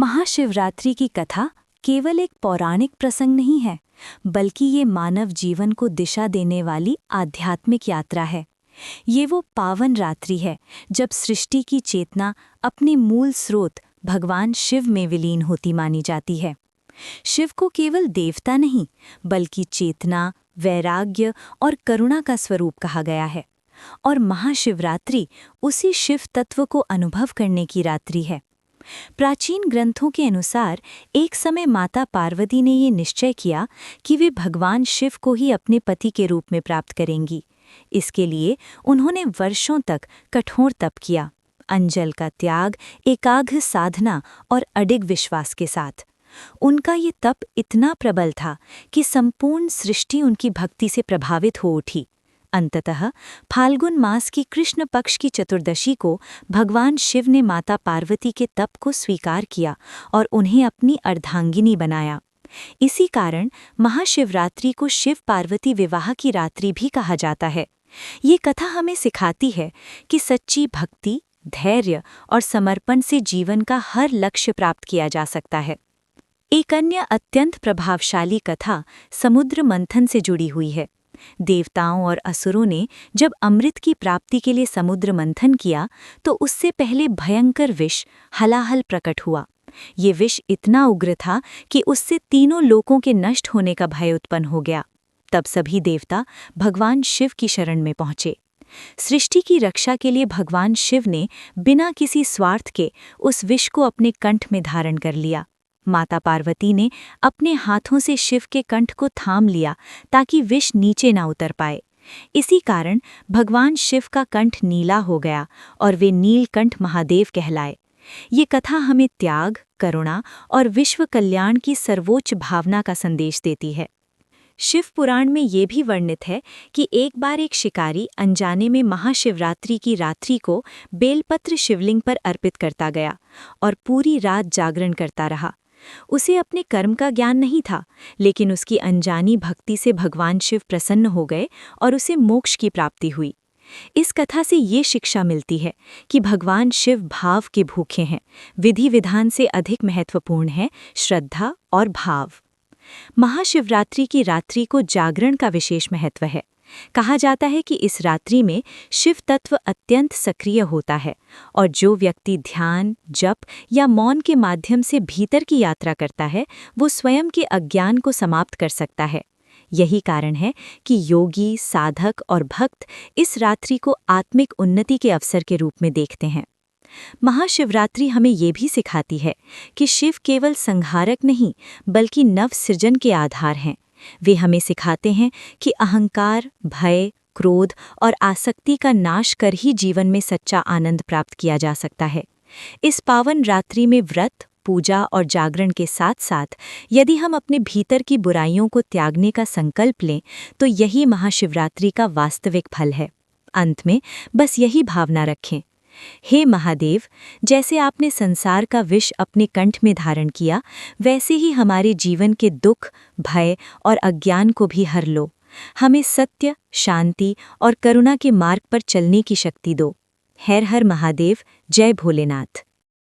महाशिवरात्रि की कथा केवल एक पौराणिक प्रसंग नहीं है, बल्कि ये मानव जीवन को दिशा देने वाली आध्यात्मिक यात्रा है। ये वो पावन रात्रि है जब सृष्टि की चेतना अपने मूल स्रोत भगवान शिव में विलीन होती मानी जाती है। शिव को केवल देवता नहीं, बल्कि चेतना, वैराग्य और करुणा का स्वरूप कहा गया है। और महाशिवरात्रि उसी शिव तत्व को अनुभव करने की रात्रि है। प्राचीन ग्रंथों के अनुसार एक समय माता पार्वती ने ये निश्चय किया कि वे भगवान शिव को ही अपने पति के रूप में प्राप्त करेंगी। इसके लिए उन्होंने वर्षों तक कठोर तप किया, अंजल का त्याग, एकाग्र साधना और अडिग विश्वास के साथ। उनका ये तप इतना प्रबल था कि संपूर्ण सृष्टि उनकी भक्ति से प्रभावित हो उठी। अंततः फाल्गुन मास की कृष्ण पक्ष की चतुर्दशी को भगवान शिव ने माता पार्वती के तप को स्वीकार किया और उन्हें अपनी अर्धांगिनी बनाया। इसी कारण महाशिवरात्रि को शिव पार्वती विवाह की रात्रि भी कहा जाता है। ये कथा हमें सिखाती है कि सच्ची भक्ति, धैर्य और समर्पण से जीवन का हर लक्ष्य प्राप्त किया जा सकता है। एक अन्य अत्यंत प्रभावशाली कथा समुद्र मंथन से जुड़ी हुई है। देवताओं और असुरों ने जब अमृत की प्राप्ति के लिए समुद्र मंथन किया तो उससे पहले भयंकर विष हलाहल प्रकट हुआ। ये विष इतना उग्र था कि उससे तीनों लोकों के नष्ट होने का भय उत्पन्न हो गया। तब सभी देवता भगवान शिव की शरण में पहुंचे। सृष्टि की रक्षा के लिए भगवान शिव ने बिना किसी स्वार्थ के उस विष को अपने कंठ में धारण कर लिया। माता पार्वती ने अपने हाथों से शिव के कंठ को थाम लिया ताकि विष नीचे ना उतर पाए। इसी कारण भगवान शिव का कंठ नीला हो गया और वे नीलकंठ महादेव कहलाए। ये कथा हमें त्याग, करुणा और विश्व कल्याण की सर्वोच्च भावना का संदेश देती है। शिव पुराण में ये भी वर्णित है कि एक बार एक शिकारी अनजाने में महाशिवरात्रि की रात्रि को बेलपत्र शिवलिंग पर अर्पित करता गया और पूरी रात जागरण करता रहा। उसे अपने कर्म का ज्ञान नहीं था, लेकिन उसकी अनजानी भक्ति से भगवान शिव प्रसन्न हो गए और उसे मोक्ष की प्राप्ति हुई। इस कथा से ये शिक्षा मिलती है कि भगवान शिव भाव के भूखे हैं, विधि विधान से अधिक महत्वपूर्ण है श्रद्धा और भाव। महाशिवरात्रि की रात्रि को जागरण का विशेष महत्व है। कहा जाता है कि इस रात्रि में शिव तत्व अत्यंत सक्रिय होता है और जो व्यक्ति ध्यान, जप या मौन के माध्यम से भीतर की यात्रा करता है, वो स्वयं के अज्ञान को समाप्त कर सकता है। यही कारण है कि योगी, साधक और भक्त इस रात्रि को आत्मिक उन्नति के अवसर के रूप में देखते हैं। महाशिवरात्रि हमें ये भी सिखाती है कि शिव केवल संहारक नहीं, बल्कि नव सृजन के आधार हैं। वे हमें सिखाते हैं कि अहंकार, भय, क्रोध और आसक्ति का नाश कर ही जीवन में सच्चा आनंद प्राप्त किया जा सकता है। इस पावन रात्रि में व्रत, पूजा और जागरण के साथ साथ यदि हम अपने भीतर की बुराइयों को त्यागने का संकल्प लें, तो यही महाशिवरात्रि का वास्तविक फल है। अंत में बस यही भावना रखें, हे महादेव, जैसे आपने संसार का विष अपने कंठ में धारण किया, वैसे ही हमारे जीवन के दुख, भय और अज्ञान को भी हर लो। हमें सत्य, शांति और करुणा के मार्ग पर चलने की शक्ति दो। हर हर महादेव, जय भोलेनाथ।